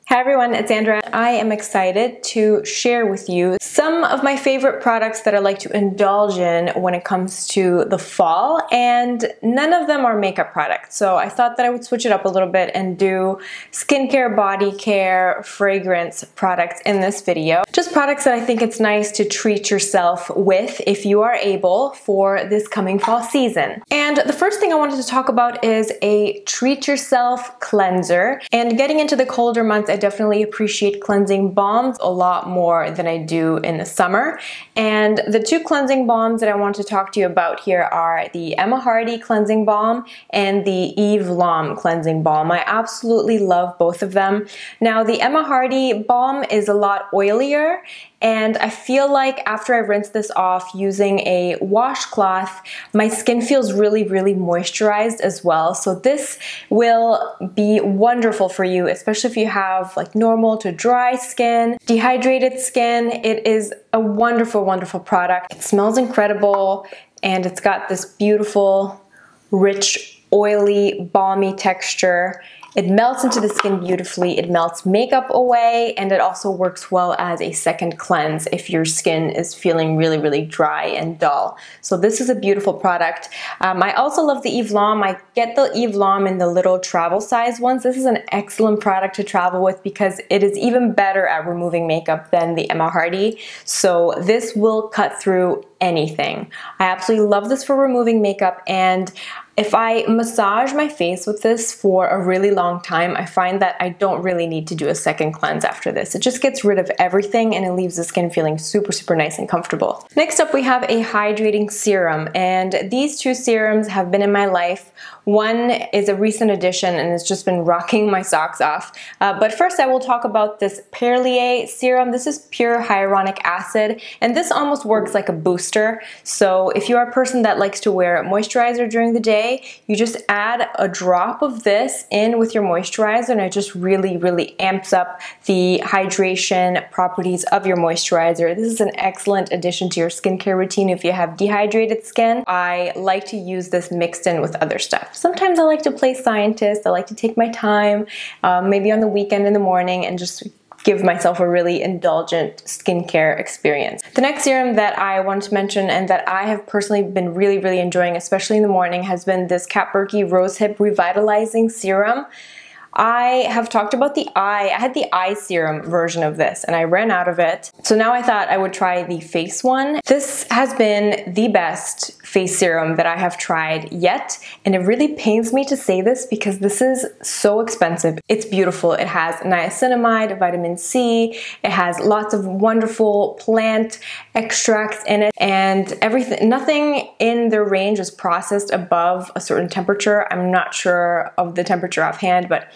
Hi everyone, it's Sandra. I am excited to share with you some of my favorite products that I like to indulge in when it comes to the fall, and none of them are makeup products. So I thought that I would switch it up a little bit and do skincare, body care, fragrance products in this video. Just products that I think it's nice to treat yourself with if you are able for this coming fall season. And the first thing I wanted to talk about is a treat yourself cleanser. And getting into the colder months, I definitely appreciate cleansing balms a lot more than I do in the summer. And the two cleansing balms that I want to talk to you about here are the Hardie cleansing balm and the Lom cleansing balm. I absolutely love both of them. Now the Hardie balm is a lot oilier, and I feel like after I rinse this off using a washcloth, my skin feels really moisturized as well. So this will be wonderful for you, especially if you have like normal to dry skin, dehydrated skin. It is a wonderful product. It smells incredible, and it's got this beautiful, rich, oily, balmy texture. It melts into the skin beautifully, it melts makeup away, and it also works well as a second cleanse if your skin is feeling really dry and dull. So this is a beautiful product. I also love the Lom. I get the Lom in the little travel size ones. This is an excellent product to travel with because it is even better at removing makeup than the Hardie. So this will cut through anything. I absolutely love this for removing makeup, and if I massage my face with this for a really long time, I find that I don't really need to do a second cleanse after this. It just gets rid of everything and it leaves the skin feeling super nice and comfortable. Next up, we have a hydrating serum, and these two serums have been in my life. One is a recent addition and it's just been rocking my socks off. But first I will talk about this Perlier serum. This is pure hyaluronic acid, and this almost works like a booster. So if you are a person that likes to wear moisturizer during the day, you just add a drop of this in with your moisturizer, and it just really amps up the hydration properties of your moisturizer. This is an excellent addition to your skincare routine if you have dehydrated skin. I like to use this mixed in with other stuff. Sometimes I like to play scientist. I like to take my time, maybe on the weekend in the morning, and just give myself a really indulgent skincare experience. The next serum that I want to mention and that I have personally been really enjoying, especially in the morning, has been this Burki Rosehip Revitalizing Serum. I have talked about the eye. I had the eye serum version of this and I ran out of it. So now I thought I would try the face one. This has been the best face serum that I have tried yet, and it really pains me to say this because this is so expensive. It's beautiful. It has niacinamide, vitamin C, it has lots of wonderful plant extracts in it, and everything, nothing in their range is processed above a certain temperature. I'm not sure of the temperature offhand, but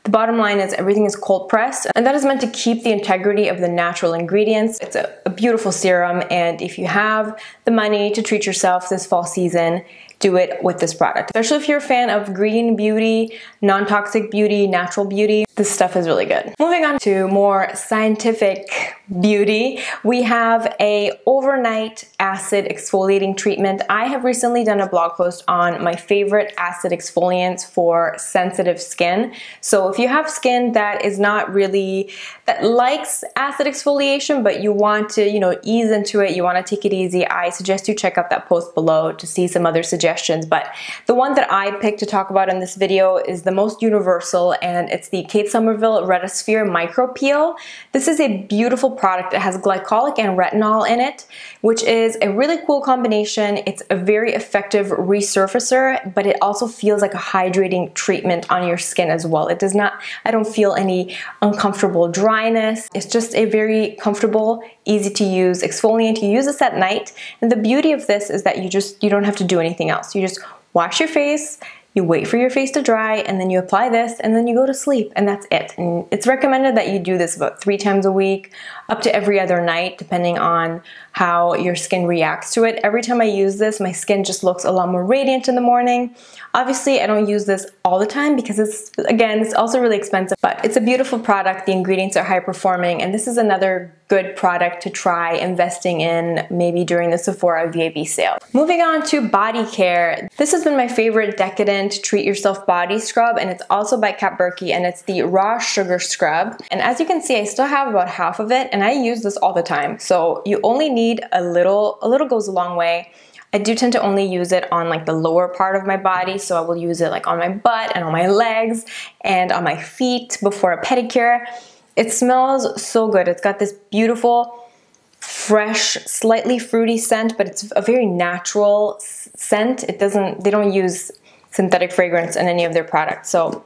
the bottom line is everything is cold pressed, and that is meant to keep the integrity of the natural ingredients. It's a beautiful serum, and if you have the money to treat yourself this fall season, do it with this product. Especially if you're a fan of green beauty, non-toxic beauty, natural beauty, this stuff is really good. Moving on to more scientific beauty, we have a overnight acid exfoliating treatment. I have recently done a blog post on my favorite acid exfoliants for sensitive skin. So if you have skin that is not really, that likes acid exfoliation, but you want to, ease into it, you want to take it easy, I suggest you check out that post below to see some other suggestions. But the one that I picked to talk about in this video is the most universal, and it's the Somerville RetAsphere Micro Peel. This is a beautiful product. It has glycolic and retinol in it, which is a really cool combination. It's a very effective resurfacer, but it also feels like a hydrating treatment on your skin as well. It does not, I don't feel any uncomfortable dryness. It's just a very comfortable, easy to use exfoliant. You use this at night, and the beauty of this is that you don't have to do anything else. You just wash your face, you wait for your face to dry, and then you apply this, and then you go to sleep, and that's it. And it's recommended that you do this about 3 times a week, up to every other night, depending on how your skin reacts to it. Every time I use this, my skin just looks a lot more radiant in the morning. Obviously, I don't use this all the time because it's also really expensive, but it's a beautiful product. The ingredients are high performing, and this is another good product to try investing in maybe during the Sephora VIB sale. Moving on to body care. This has been my favorite decadent treat yourself body scrub, and it's also by Burki, and it's the raw sugar scrub. And as you can see, I still have about half of it, and I use this all the time. So you only need a little goes a long way. I do tend to only use it on like the lower part of my body, so I will use it like on my butt and on my legs and on my feet before a pedicure. It smells so good. It's got this beautiful, fresh, slightly fruity scent, but it's a very natural scent. They don't use synthetic fragrance in any of their products, so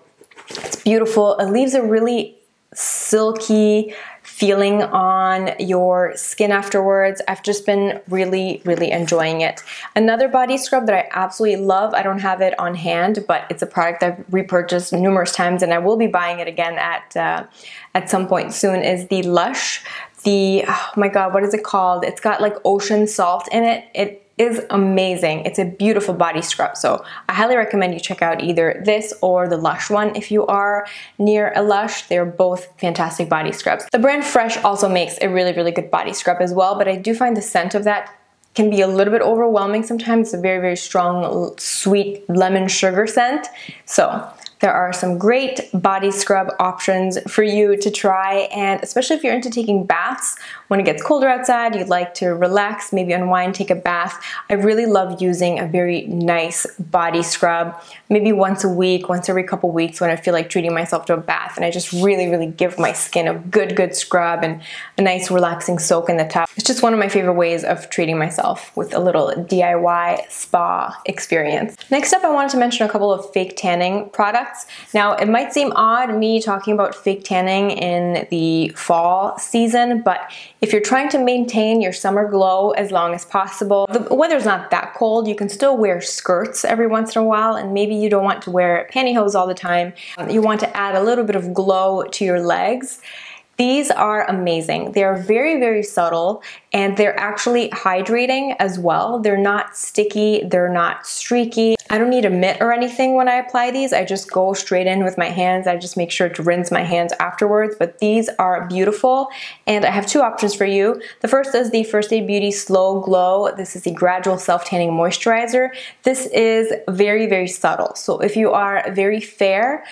it's beautiful. It leaves a really silky feeling on your skin afterwards. I've just been really enjoying it. Another body scrub that I absolutely love, I don't have it on hand, but it's a product I've repurchased numerous times and I will be buying it again at some point soon, is the LUSH. Oh my god, what is it called? It's got like ocean salt in it. It is amazing. It's a beautiful body scrub, so I highly recommend you check out either this or the LUSH one if you are near a LUSH. They're both fantastic body scrubs. The brand Fresh also makes a really good body scrub as well, but I do find the scent of that can be a little bit overwhelming sometimes. It's a very strong, sweet lemon sugar scent. So there are some great body scrub options for you to try, and especially if you're into taking baths when it gets colder outside, you'd like to relax, maybe unwind, take a bath. I really love using a very nice body scrub, maybe once a week, once every couple weeks when I feel like treating myself to a bath, and I just really give my skin a good scrub and a nice relaxing soak in the tub. It's just one of my favorite ways of treating myself with a little DIY spa experience. Next up, I wanted to mention a couple of fake tanning products. Now, it might seem odd me talking about fake tanning in the fall season, but if you're trying to maintain your summer glow as long as possible, the weather's not that cold, you can still wear skirts every once in a while, and maybe you don't want to wear pantyhose all the time. You want to add a little bit of glow to your legs. These are amazing. They are very subtle, and they're actually hydrating as well. They're not sticky, they're not streaky. I don't need a mitt or anything when I apply these. I just go straight in with my hands. I just make sure to rinse my hands afterwards, but these are beautiful, and I have two options for you. The first is the First Aid Beauty Slow Glow. This is the Gradual Self-Tanning Moisturizer. This is very subtle. So if you are very fair,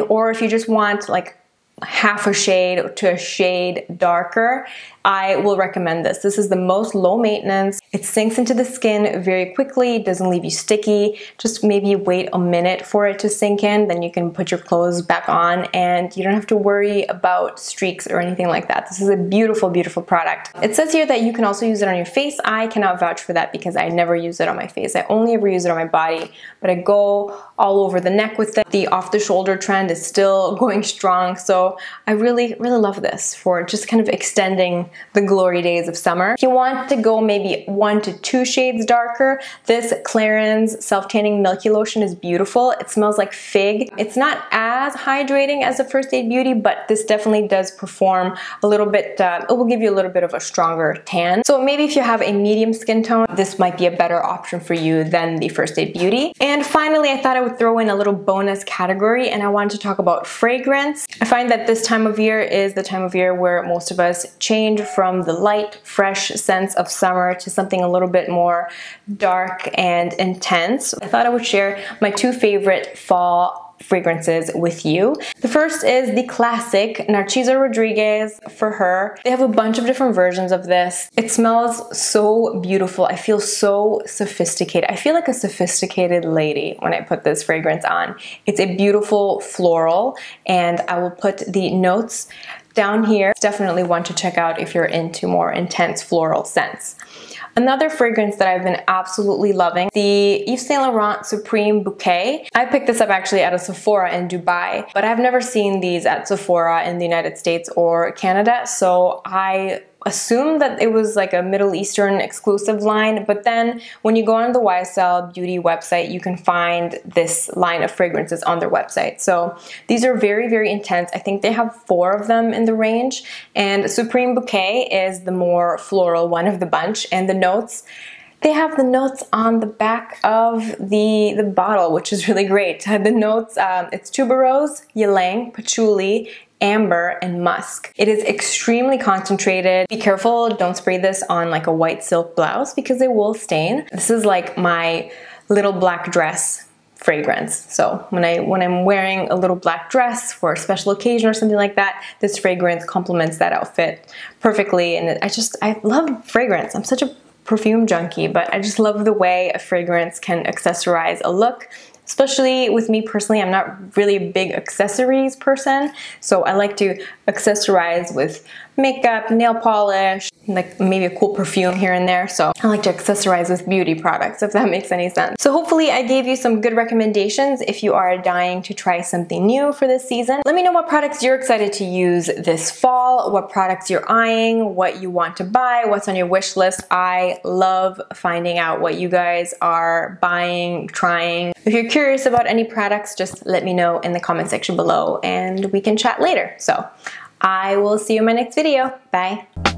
or if you just want like half a shade to a shade darker, I will recommend this. This is the most low maintenance. It sinks into the skin very quickly, it doesn't leave you sticky. Just maybe wait a minute for it to sink in, then you can put your clothes back on and you don't have to worry about streaks or anything like that. This is a beautiful product. It says here that you can also use it on your face. I cannot vouch for that because I never use it on my face. I only ever use it on my body, but I go all over the neck with it. The off the shoulder trend is still going strong, so I really love this for just kind of extending the glory days of summer. If you want to go maybe 1 to 2 shades darker, this Clarins Self-Tanning Milky Lotion is beautiful. It smells like fig. It's not as hydrating as the First Aid Beauty, but this definitely does perform a little bit, it will give you a little bit of a stronger tan. So maybe if you have a medium skin tone, this might be a better option for you than the First Aid Beauty. And finally, I thought I would throw in a little bonus category, and I wanted to talk about fragrance. I find that this time of year is the time of year where most of us change from the light, fresh scents of summer to something a little bit more dark and intense. I thought I would share my 2 favorite fall fragrances with you. The first is the classic Narciso Rodriguez for her. They have a bunch of different versions of this. It smells so beautiful. I feel so sophisticated. I feel like a sophisticated lady when I put this fragrance on. It's a beautiful floral, and I will put the notes down here. It's definitely one to check out if you're into more intense floral scents. Another fragrance that I've been absolutely loving, the Yves Saint Laurent Supreme Bouquet. I picked this up actually at a Sephora in Dubai, but I've never seen these at Sephora in the United States or Canada, so I assumed that it was like a Middle Eastern exclusive line, but then when you go on the YSL Beauty website, you can find this line of fragrances on their website. So these are very intense. I think they have 4 of them in the range, and Supreme Bouquet is the more floral one of the bunch, and the notes, they have the notes on the back of the bottle, which is really great. The notes, it's tuberose, ylang, patchouli, amber, and musk. It is extremely concentrated. Be careful, don't spray this on like a white silk blouse because it will stain. This is like my little black dress fragrance. So when I'm wearing a little black dress for a special occasion or something like that, this fragrance complements that outfit perfectly. And I love fragrance. I'm such a perfume junkie, but I just love the way a fragrance can accessorize a look. Especially with me personally, I'm not really a big accessories person, so I like to accessorize with makeup, nail polish, like maybe a cool perfume here and there. So I like to accessorize with beauty products, if that makes any sense. So hopefully I gave you some good recommendations if you are dying to try something new for this season. Let me know what products you're excited to use this fall, what products you're eyeing, what you want to buy, what's on your wish list. I love finding out what you guys are buying, trying. If you're curious about any products, just let me know in the comment section below and we can chat later. So I will see you in my next video. Bye.